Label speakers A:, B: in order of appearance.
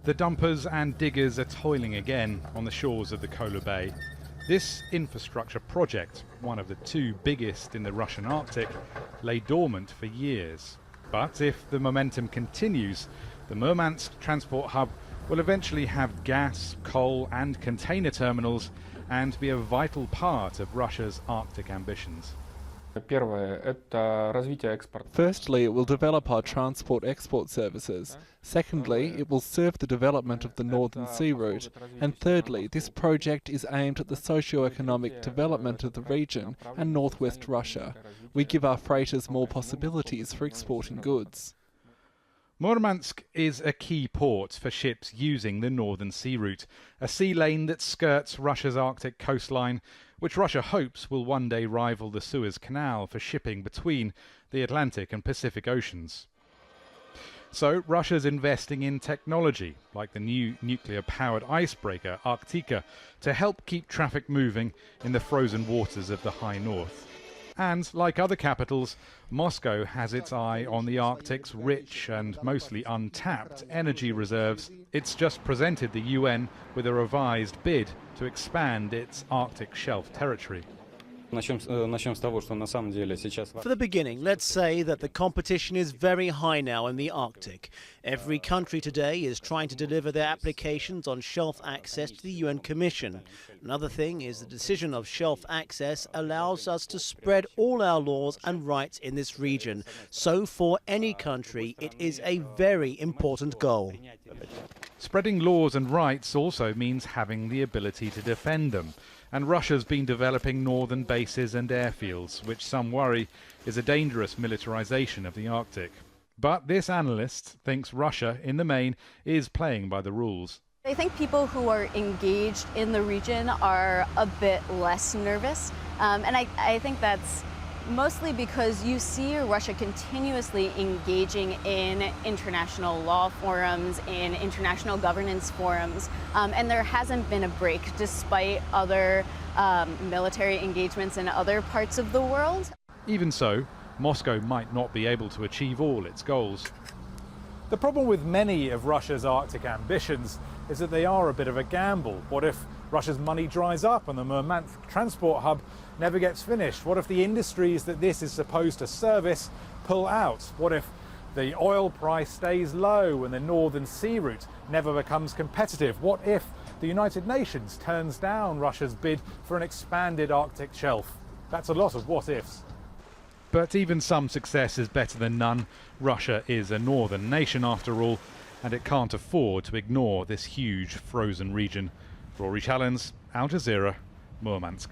A: The dumpers and diggers are toiling again on the shores of the Kola Bay. This infrastructure project, one of the two biggest in the Russian Arctic, lay dormant for years. But if the momentum continues, the Murmansk transport hub will eventually have gas, coal and container terminals and be a vital part of Russia's Arctic ambitions.
B: Firstly, it will develop our transport-export services. Secondly, it will serve the development of the Northern Sea route. And thirdly, this project is aimed at the socio-economic development of the region and northwest Russia. We give our freighters more possibilities for exporting goods.
A: Murmansk is a key port for ships using the Northern Sea route, a sea lane that skirts Russia's Arctic coastline, which Russia hopes will one day rival the Suez Canal for shipping between the Atlantic and Pacific Oceans. So Russia's investing in technology, like the new nuclear-powered icebreaker Arktika, to help keep traffic moving in the frozen waters of the high north. And, like other capitals, Moscow has its eye on the Arctic's rich and mostly untapped energy reserves. It's just presented the UN with a revised bid to expand its Arctic shelf territory.
C: For
D: the beginning, let's say that the competition is very high now in the Arctic. Every country today is trying to deliver their applications on shelf access to the UN Commission. Another thing is the decision of shelf access allows us to spread all our laws and rights in this region. So for any country, it is a very important goal.
A: Spreading laws and rights also means having the ability to defend them. And Russia's been developing northern bases and airfields, which some worry is a dangerous militarization of the Arctic. But this analyst thinks Russia, in the main, is playing by the rules.
E: I think people who are engaged in the region are a bit less nervous. And I think that's mostly because you see Russia continuously engaging in international law forums, in international governance forums, and there hasn't been a break despite other military engagements in other parts of the world.
A: Even so, Moscow might not be able to achieve all its goals. The problem with many of Russia's Arctic ambitions is that they are a bit of a gamble. What if Russia's money dries up and the Murmansk transport hub never gets finished? What if the industries that this is supposed to service pull out? What if the oil price stays low and the Northern Sea route never becomes competitive? What if the United Nations turns down Russia's bid for an expanded Arctic shelf? That's a lot of what ifs. But even some success is better than none. Russia is a northern nation after all, and it can't afford to ignore this huge frozen region. Rory Challands, Al Jazeera, Murmansk.